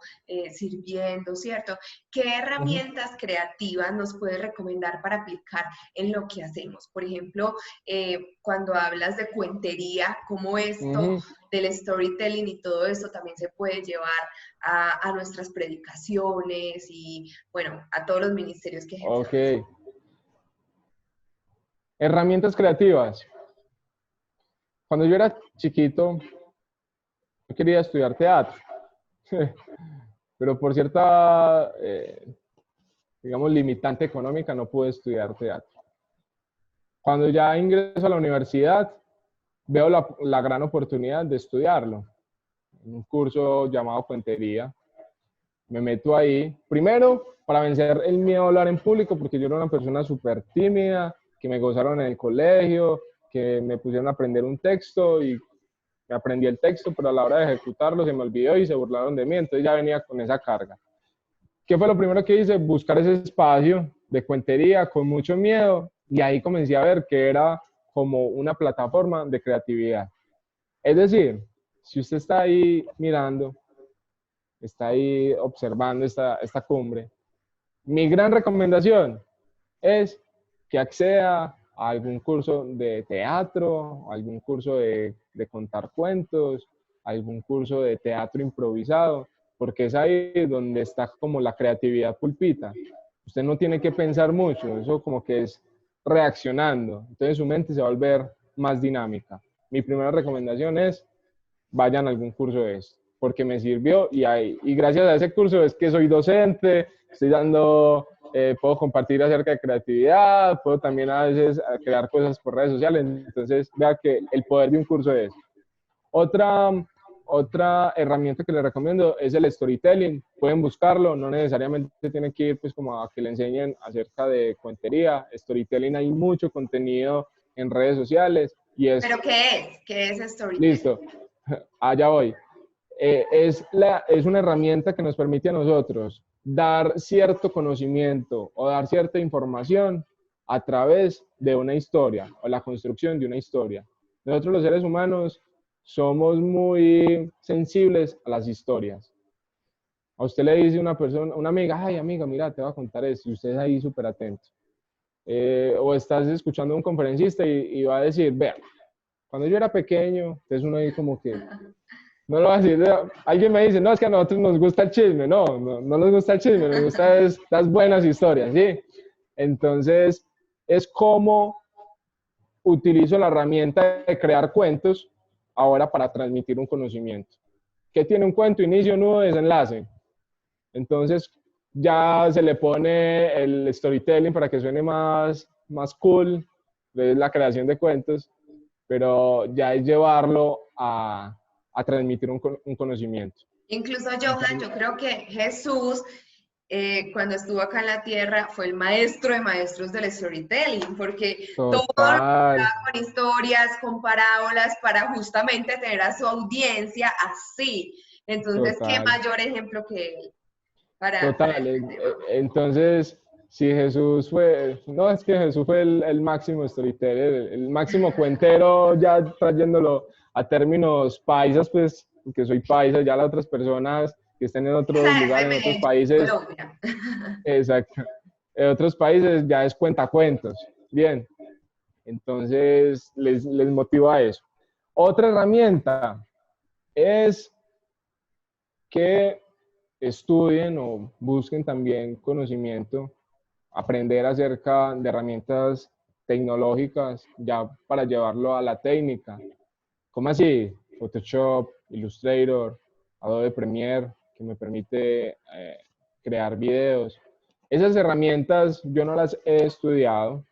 sirviendo, ¿cierto? ¿Qué herramientas creativas nos puedes recomendar para aplicar en lo que hacemos? Por ejemplo, cuando hablas de cuentería, cómo esto del storytelling y todo eso también se puede llevar a nuestras predicaciones y, bueno, a todos los ministerios que ejercemos. Ok. Herramientas creativas. Cuando yo era chiquito, yo quería estudiar teatro, pero por cierta, digamos, limitante económica no pude estudiar teatro. Cuando ya ingreso a la universidad, veo la gran oportunidad de estudiarlo. Un curso llamado Cuentería. Me meto ahí, primero, para vencer el miedo a hablar en público, porque yo era una persona súper tímida, que me gozaron en el colegio, que me pusieron a aprender un texto y me aprendí el texto, pero a la hora de ejecutarlo se me olvidó y se burlaron de mí, entonces ya venía con esa carga. ¿Qué fue lo primero que hice? Buscar ese espacio de cuentería con mucho miedo y ahí comencé a ver que era como una plataforma de creatividad. Es decir, si usted está ahí mirando, está ahí observando esta cumbre, mi gran recomendación es que acceda a algún curso de teatro, algún curso de contar cuentos, algún curso de teatro improvisado, porque es ahí donde está como la creatividad pulpita. Usted no tiene que pensar mucho, eso como que es reaccionando, entonces su mente se va a volver más dinámica. Mi primera recomendación es, vayan a algún curso de esto, porque me sirvió y gracias a ese curso es que soy docente, estoy dando, puedo compartir acerca de creatividad, puedo también a veces crear cosas por redes sociales, entonces vea que el poder de un curso es. Otra herramienta que les recomiendo es el storytelling, pueden buscarlo, no necesariamente tienen que ir pues como a que le enseñen acerca de cuentería, storytelling hay mucho contenido en redes sociales y es... ¿Pero qué es? ¿Qué es storytelling? Listo, allá voy. Es una herramienta que nos permite a nosotros dar cierto conocimiento o dar cierta información a través de una historia o la construcción de una historia. Nosotros los seres humanos somos muy sensibles a las historias. A usted le dice una persona, una amiga, ay amiga, mira, te voy a contar esto, y usted es ahí súper atento. O estás escuchando a un conferencista y va a decir, vea, cuando yo era pequeño, entonces uno ahí como que, no lo va a decir, alguien me dice, no, es que a nosotros nos gusta el chisme, no nos gusta el chisme, nos gustan las buenas historias, ¿sí? Entonces, es como utilizo la herramienta de crear cuentos ahora para transmitir un conocimiento. ¿Qué tiene un cuento? Inicio, nudo, desenlace. Entonces, ya se le pone el storytelling para que suene más cool, es la creación de cuentos, pero ya es llevarlo a transmitir un conocimiento. Incluso, Johan, yo creo que Jesús, cuando estuvo acá en la tierra, fue el maestro de maestros del storytelling, porque todo lo con historias, con parábolas, para justamente tener a su audiencia así. Entonces, ¿qué Total. mayor ejemplo que él para Total. este tema? Entonces, si Jesús fue, no, es que Jesús fue el máximo storyteller, el máximo cuentero, ya trayéndolo a términos paisas, pues, que soy paisa, ya las otras personas que estén en otros Esa es de lugares, en otros Medellín, países, Colombia. exacto, en otros países ya es cuentacuentos. Bien, entonces les motiva a eso. Otra herramienta es que estudien o busquen también conocimiento, aprender acerca de herramientas tecnológicas ya para llevarlo a la técnica. ¿Cómo así? Photoshop, Illustrator, Adobe Premiere, que me permite crear videos. Esas herramientas yo no las he estudiado,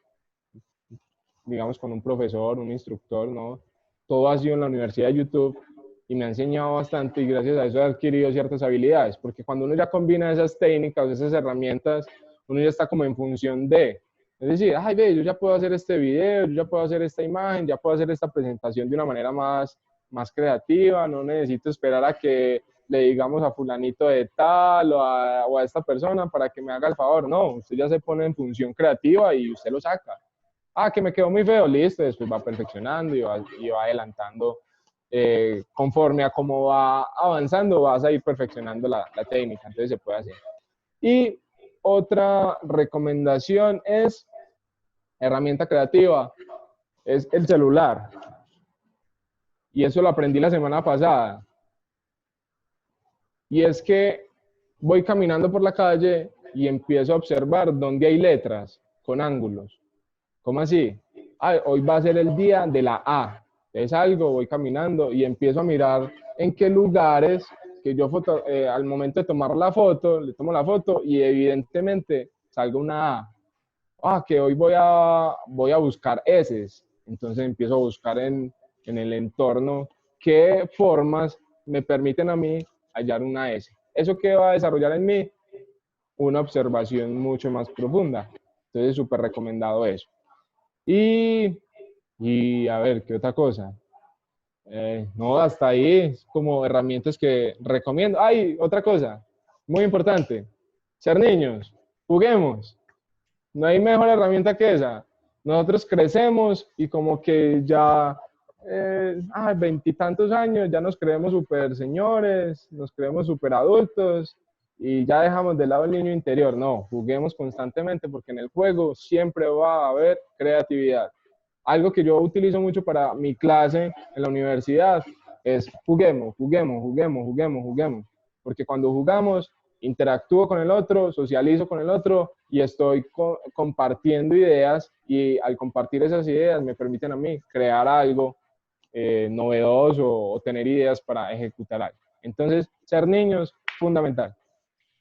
digamos, con un profesor, un instructor, ¿no? Todo ha sido en la Universidad de YouTube y me ha enseñado bastante y gracias a eso he adquirido ciertas habilidades, porque cuando uno ya combina esas técnicas, esas herramientas, uno ya está como en función de, es decir, ay, ve, yo ya puedo hacer este video, yo ya puedo hacer esta imagen, ya puedo hacer esta presentación de una manera más creativa, no necesito esperar a que le digamos a fulanito de tal o a esta persona para que me haga el favor, no, usted ya se pone en función creativa y usted lo saca. Ah, que me quedó muy feo, listo, después va perfeccionando y va adelantando conforme a cómo va avanzando, vas a ir perfeccionando la técnica, entonces se puede hacer. Y otra recomendación es, herramienta creativa, es el celular. Y eso lo aprendí la semana pasada. Y es que voy caminando por la calle y empiezo a observar dónde hay letras con ángulos. ¿Cómo así? Ah, hoy va a ser el día de la A. Es algo, voy caminando y empiezo a mirar en qué lugares que yo al momento de tomar la foto, le tomo la foto y evidentemente salga una A. Ah, que hoy voy a buscar S. Entonces empiezo a buscar en el entorno qué formas me permiten a mí hallar una S. ¿Eso qué va a desarrollar en mí? Una observación mucho más profunda. Entonces, súper recomendado eso. Y a ver, ¿qué otra cosa? No, hasta ahí, es como herramientas que recomiendo. ¡Ay! Otra cosa, muy importante, ser niños, juguemos. No hay mejor herramienta que esa. Nosotros crecemos y como que ya, veintitantos años, ya nos creemos súper señores, nos creemos súper adultos y ya dejamos de lado el niño interior. No, juguemos constantemente porque en el juego siempre va a haber creatividad. Algo que yo utilizo mucho para mi clase en la universidad es juguemos, juguemos, juguemos, juguemos, juguemos. Porque cuando jugamos, interactúo con el otro, socializo con el otro y estoy compartiendo ideas y al compartir esas ideas me permiten a mí crear algo novedoso o tener ideas para ejecutar algo. Entonces, ser niños, fundamental.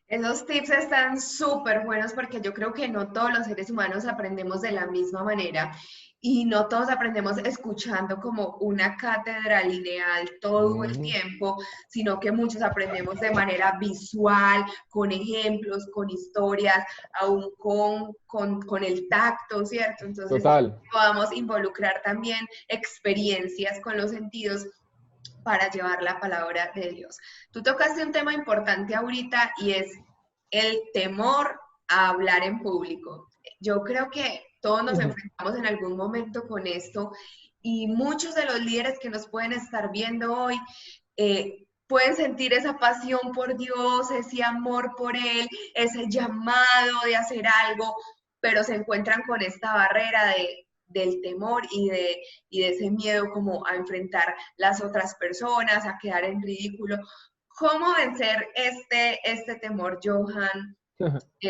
Esos tips están súper buenos porque yo creo que no todos los seres humanos aprendemos de la misma manera y no todos aprendemos escuchando como una cátedra lineal todo el tiempo, sino que muchos aprendemos de manera visual, con ejemplos, con historias, aún con el tacto, ¿cierto? Entonces, Total. podamos involucrar también experiencias con los sentidos para llevar la palabra de Dios. Tú tocaste un tema importante ahorita y es el temor a hablar en público. Yo creo que todos nos enfrentamos en algún momento con esto y muchos de los líderes que nos pueden estar viendo hoy pueden sentir esa pasión por Dios, ese amor por Él, ese llamado de hacer algo, pero se encuentran con esta barrera del temor y de ese miedo como a enfrentar las otras personas, a quedar en ridículo. ¿Cómo vencer este temor, Johan,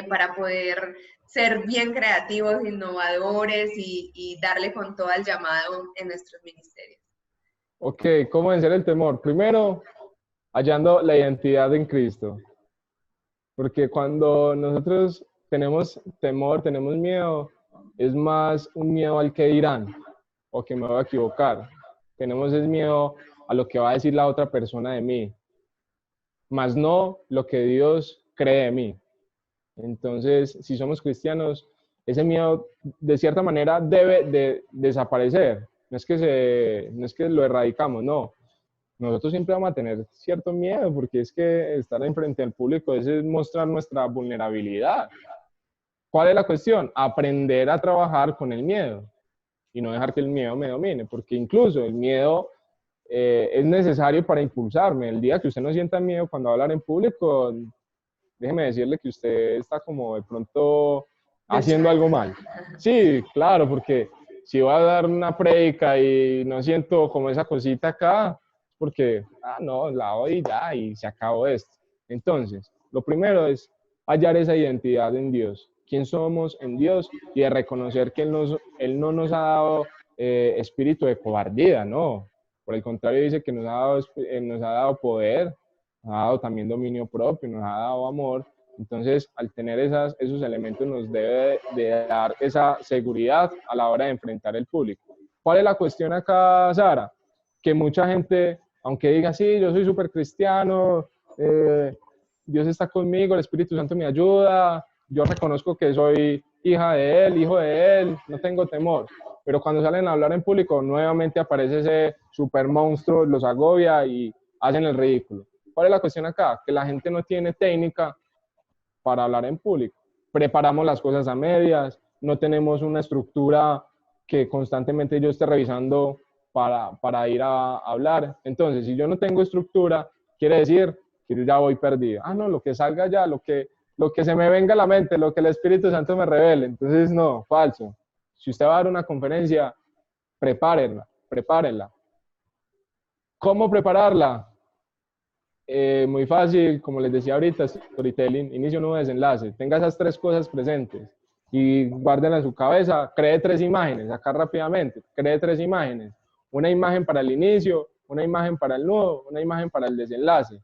para poder ser bien creativos, innovadores y darle con todo al llamado en nuestros ministerios? Ok, ¿cómo vencer el temor? Primero, hallando la identidad en Cristo. Porque cuando nosotros tenemos temor, tenemos miedo, es más un miedo al que dirán o que me voy a equivocar. Tenemos ese miedo a lo que va a decir la otra persona de mí, más no lo que Dios cree de mí. Entonces, si somos cristianos, ese miedo de cierta manera debe de desaparecer. No es que lo erradicamos, no. nosotros siempre vamos a tener cierto miedo, porque es que estar enfrente al público es mostrar nuestra vulnerabilidad. ¿Cuál es la cuestión? Aprender a trabajar con el miedo y no dejar que el miedo me domine, porque incluso el miedo es necesario para impulsarme. El día que usted no sienta miedo cuando va a hablar en público, déjeme decirle que usted está como de pronto haciendo algo mal. Sí, claro, porque si voy a dar una prédica y no siento como esa cosita acá, porque, no, la oí ya y se acabó esto. Entonces, lo primero es hallar esa identidad en Dios, quién somos en Dios, y de reconocer que Él no nos ha dado espíritu de cobardía, no. Por el contrario, dice que nos ha dado poder, nos ha dado también dominio propio, nos ha dado amor. Entonces, al tener esos elementos nos debe de dar esa seguridad a la hora de enfrentar el público. ¿Cuál es la cuestión acá, Sara? Que mucha gente, aunque diga, sí, yo soy súper cristiano, Dios está conmigo, el Espíritu Santo me ayuda, yo reconozco que soy hija de Él, hijo de Él, no tengo temor. Pero cuando salen a hablar en público, nuevamente aparece ese super monstruo, los agobia y hacen el ridículo. ¿Cuál es la cuestión acá? Que la gente no tiene técnica para hablar en público. Preparamos las cosas a medias, no tenemos una estructura que constantemente yo esté revisando para ir a hablar. Entonces, si yo no tengo estructura, quiere decir que yo ya voy perdido. No, lo que salga ya, lo que se me venga a la mente, lo que el Espíritu Santo me revele. Entonces, no, falso. Si usted va a dar una conferencia, prepárenla. ¿Cómo prepararla? Muy fácil, como les decía ahorita, storytelling, inicio, nudo, desenlace. Tenga esas 3 cosas presentes y guárdenlas en su cabeza. Cree 3 imágenes, acá rápidamente. Cree 3 imágenes. Una imagen para el inicio, una imagen para el nudo, una imagen para el desenlace.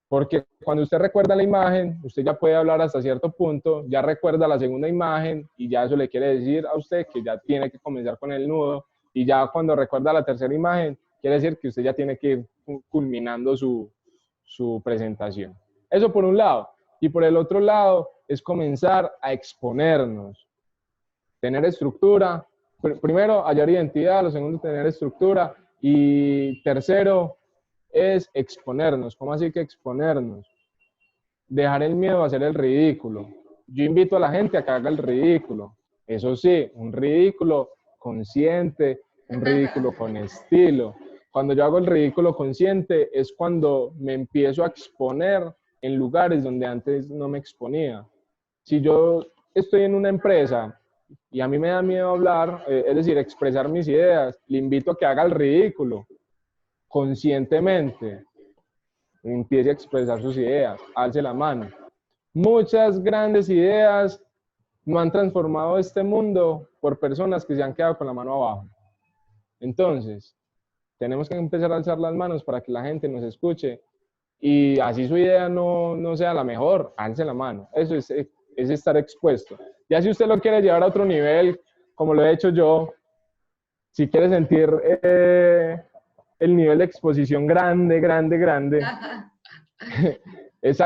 Porque cuando usted recuerda la imagen, usted ya puede hablar hasta cierto punto, ya recuerda la segunda imagen y ya eso le quiere decir a usted que ya tiene que comenzar con el nudo, y ya cuando recuerda la tercera imagen, quiere decir que usted ya tiene que ir culminando su presentación. Eso por un lado. Y por el otro lado es comenzar a exponernos, tener estructura. Primero, hallar identidad. Lo segundo, tener estructura. Y tercero, es exponernos. ¿Cómo así que exponernos? Dejar el miedo a hacer el ridículo. Yo invito a la gente a que haga el ridículo. Eso sí, un ridículo consciente, un ridículo con estilo. Cuando yo hago el ridículo consciente es cuando me empiezo a exponer en lugares donde antes no me exponía. Si yo estoy en una empresa y a mí me da miedo hablar, es decir, expresar mis ideas, le invito a que haga el ridículo conscientemente, empiece a expresar sus ideas, alce la mano. Muchas grandes ideas no han transformado este mundo por personas que se han quedado con la mano abajo. Entonces, tenemos que empezar a alzar las manos para que la gente nos escuche, y así su idea no sea la mejor, alce la mano. Eso es estar expuesto. Ya si usted lo quiere llevar a otro nivel, como lo he hecho yo, si quiere sentir el nivel de exposición grande, es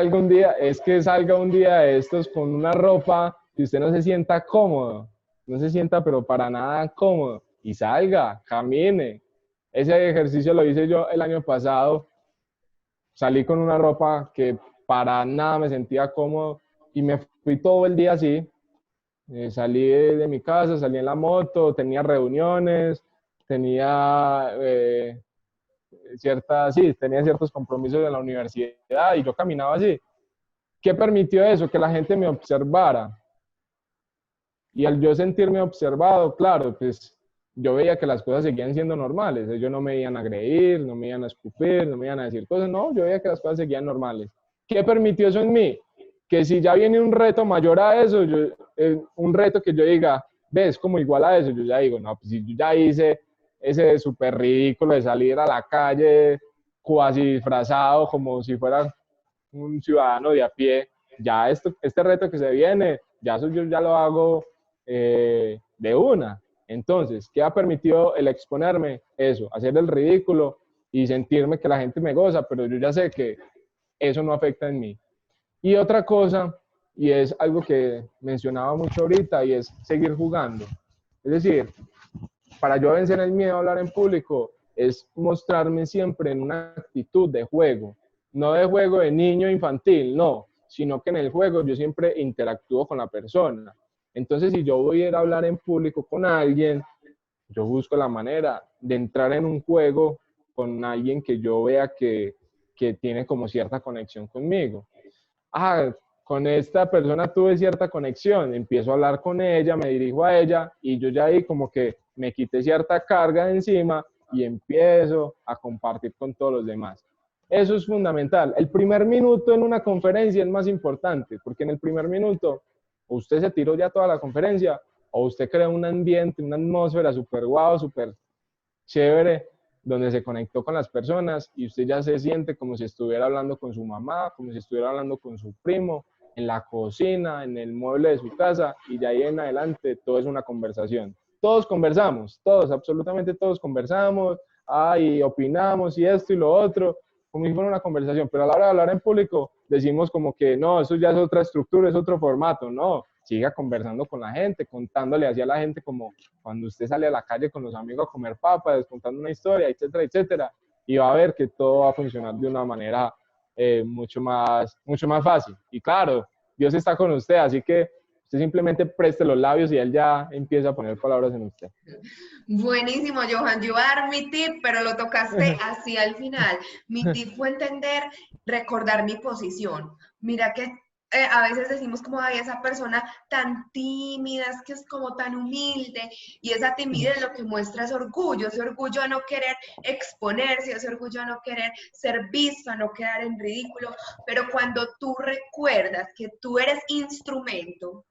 que salga un día de estos con una ropa que usted no se sienta cómodo, no se sienta pero para nada cómodo, y salga, camine. Ese ejercicio lo hice yo el año pasado. Salí con una ropa que para nada me sentía cómodo y me fui todo el día así. Salí de mi casa, salí en la moto, tenía reuniones, tenía ciertos compromisos en la universidad y yo caminaba así. ¿Qué permitió eso? Que la gente me observara. Y al yo sentirme observado, claro, pues yo veía que las cosas seguían siendo normales. Ellos no me iban a agredir, no me iban a escupir, no me iban a decir cosas. No, yo veía que las cosas seguían normales. ¿Qué permitió eso en mí? Que si ya viene un reto mayor a eso, un reto que yo diga, ves, como igual a eso, yo ya digo, no, pues si yo ya hice ese súper ridículo de salir a la calle cuasi disfrazado como si fuera un ciudadano de a pie, ya este reto que se viene, ya eso yo ya lo hago de una. Entonces, ¿qué ha permitido el exponerme? Eso, hacer el ridículo y sentirme que la gente me goza, pero yo ya sé que eso no afecta en mí. Y otra cosa, y es algo que mencionaba mucho ahorita, y es seguir jugando. Es decir, para yo vencer el miedo a hablar en público, es mostrarme siempre en una actitud de juego, no de juego de niño infantil, no, sino que en el juego yo siempre interactúo con la persona. Entonces, si yo voy a ir a hablar en público con alguien, yo busco la manera de entrar en un juego con alguien que yo vea que tiene como cierta conexión conmigo. Ah, con esta persona tuve cierta conexión, empiezo a hablar con ella, me dirijo a ella y yo ya ahí como que me quité cierta carga de encima y empiezo a compartir con todos los demás. Eso es fundamental. El primer minuto en una conferencia es más importante, porque en el primer minuto usted se tiró ya toda la conferencia o usted crea un ambiente, una atmósfera súper guau, súper chévere, donde se conectó con las personas y usted ya se siente como si estuviera hablando con su mamá, como si estuviera hablando con su primo, en la cocina, en el mueble de su casa, y de ahí en adelante todo es una conversación. Todos conversamos, todos, absolutamente todos conversamos, y opinamos y esto y lo otro, como si fuera una conversación, pero a la hora de hablar en público decimos como que no, eso ya es otra estructura, es otro formato, no, siga conversando con la gente, contándole así a la gente como cuando usted sale a la calle con los amigos a comer papas, contando una historia, etcétera, etcétera, y va a ver que todo va a funcionar de una manera mucho más fácil. Y claro, Dios está con usted, así que usted simplemente preste los labios y Él ya empieza a poner palabras en usted. Buenísimo, Johan. Yo iba a dar mi tip, pero lo tocaste así al final. Mi tip fue entender, recordar mi posición. Mira que a veces decimos como, ay, esa persona tan tímida, es que es como tan humilde, y esa timidez lo que muestra es orgullo, ese orgullo a no querer exponerse, ese orgullo a no querer ser visto, a no quedar en ridículo, pero cuando tú recuerdas que tú eres instrumento,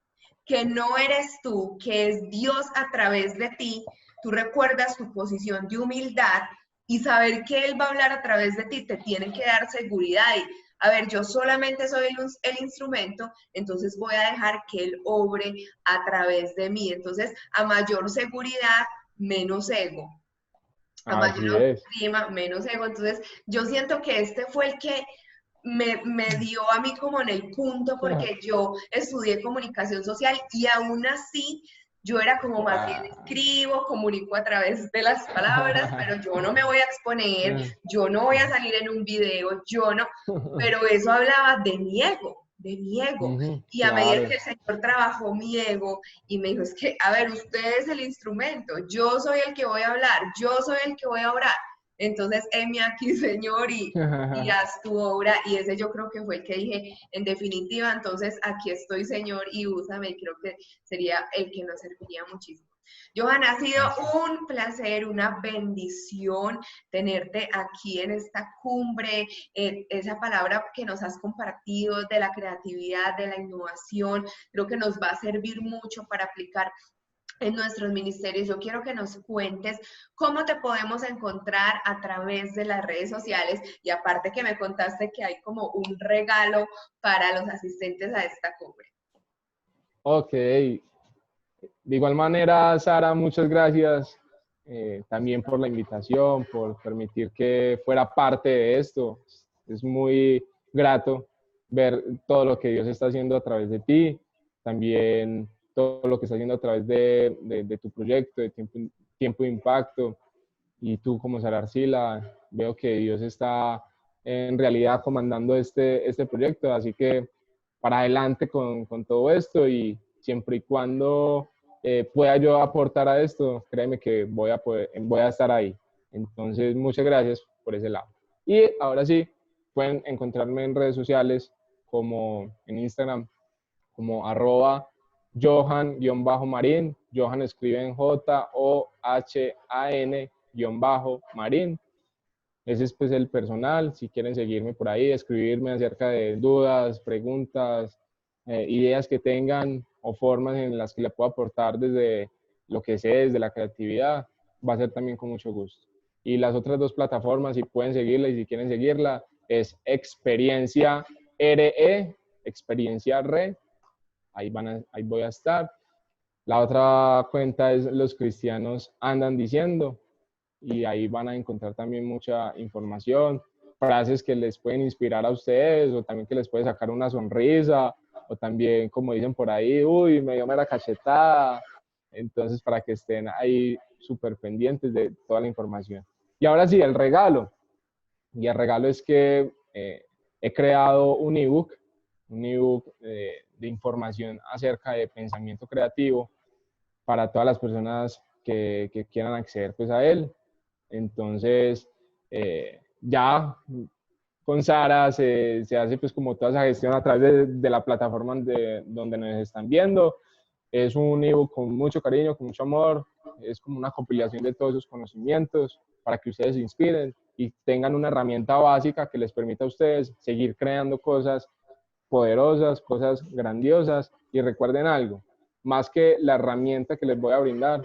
que no eres tú, que es Dios a través de ti, tú recuerdas tu posición de humildad y saber que Él va a hablar a través de ti te tiene que dar seguridad y, a ver, yo solamente soy el instrumento, entonces voy a dejar que Él obre a través de mí. Entonces, a mayor seguridad, menos ego. A Así mayor es. autoestima, menos ego. Entonces, yo siento que este fue el que me dio a mí como en el punto porque yo estudié comunicación social y aún así yo era como más bien escribo, comunico a través de las palabras, pero yo no me voy a exponer, yo no voy a salir en un video, yo no, pero eso hablaba de mi ego, de mi ego. Y a medida Claro. que el Señor trabajó mi ego y me dijo, es que, a ver, usted es el instrumento, yo soy el que voy a hablar, yo soy el que voy a orar. Entonces, heme aquí, Señor, y haz tu obra. Y ese yo creo que fue el que dije, en definitiva, entonces aquí estoy, Señor, y úsame. Y creo que sería el que nos serviría muchísimo. Johan, ha sido un placer, una bendición tenerte aquí en esta cumbre, esa palabra que nos has compartido de la creatividad, de la innovación, creo que nos va a servir mucho para aplicar en nuestros ministerios. Yo quiero que nos cuentes cómo te podemos encontrar a través de las redes sociales y aparte que me contaste que hay como un regalo para los asistentes a esta cumbre. Ok. De igual manera, Sara, muchas gracias también por la invitación, por permitir que fuera parte de esto. Es muy grato ver todo lo que Dios está haciendo a través de ti, también todo lo que está haciendo a través de tu proyecto, de Tiempo de Impacto. Y tú como Sara Arcila, veo que Dios está en realidad comandando este proyecto, así que para adelante con todo esto y siempre y cuando pueda yo aportar a esto, créeme que voy a estar ahí. Entonces, muchas gracias por ese lado. Y ahora sí, pueden encontrarme en redes sociales como en Instagram, como @Johan_Marín. Johan escribe en JOHAN_Marín. Ese es pues el personal. Si quieren seguirme por ahí, escribirme acerca de dudas, preguntas, ideas que tengan o formas en las que le puedo aportar desde lo que sé, desde la creatividad, va a ser también con mucho gusto. Y las otras dos plataformas, si pueden seguirla y si quieren seguirla, es Experiencia RE, Experiencia Re. Ahí voy a estar. La otra cuenta es Los Cristianos Andan Diciendo y ahí van a encontrar también mucha información, frases que les pueden inspirar a ustedes o también que les puede sacar una sonrisa o también, como dicen por ahí, uy, me dio mera cachetada. Entonces, para que estén ahí súper pendientes de toda la información. Y ahora sí, el regalo. Y el regalo es que he creado un ebook de información acerca de pensamiento creativo para todas las personas que quieran acceder pues, a él. Entonces, ya con Sara se hace pues como toda esa gestión a través de la plataforma donde nos están viendo. Es un ebook con mucho cariño, con mucho amor, es como una compilación de todos esos conocimientos para que ustedes se inspiren y tengan una herramienta básica que les permita a ustedes seguir creando cosas poderosas, cosas grandiosas. Y recuerden algo, más que la herramienta que les voy a brindar,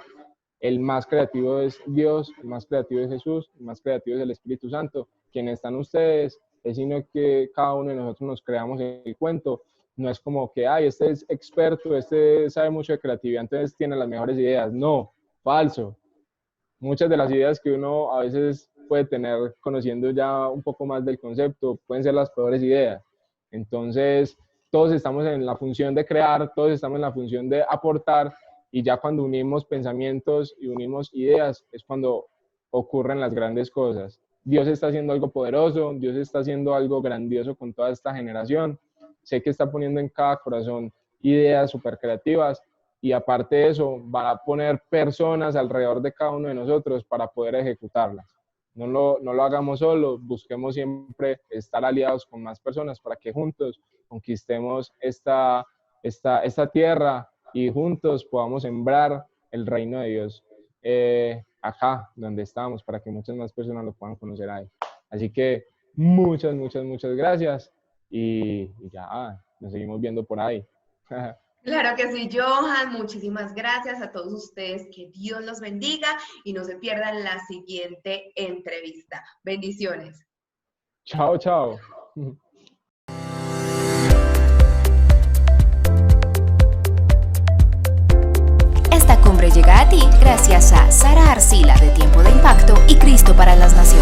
el más creativo es Dios, el más creativo es Jesús, el más creativo es el Espíritu Santo. Quienes están ustedes, es sino que cada uno de nosotros nos creamos el cuento. No es como que, ay, este es experto, este sabe mucho de creatividad, entonces tiene las mejores ideas. No, falso. Muchas de las ideas que uno a veces puede tener conociendo ya un poco más del concepto pueden ser las peores ideas. Entonces, todos estamos en la función de crear, todos estamos en la función de aportar, y ya cuando unimos pensamientos y unimos ideas es cuando ocurren las grandes cosas. Dios está haciendo algo poderoso, Dios está haciendo algo grandioso con toda esta generación. Sé que está poniendo en cada corazón ideas súper creativas, y aparte de eso va a poner personas alrededor de cada uno de nosotros para poder ejecutarlas. No lo hagamos solo, busquemos siempre estar aliados con más personas para que juntos conquistemos esta tierra y juntos podamos sembrar el reino de Dios acá donde estamos, para que muchas más personas lo puedan conocer ahí. Así que muchas gracias, y ya nos seguimos viendo por ahí. Claro que sí, Johan. Muchísimas gracias a todos ustedes. Que Dios los bendiga y no se pierdan la siguiente entrevista. Bendiciones. Chao, chao. Esta cumbre llega a ti gracias a Sara Arcila de Tiempo de Impacto y Cristo para las Naciones.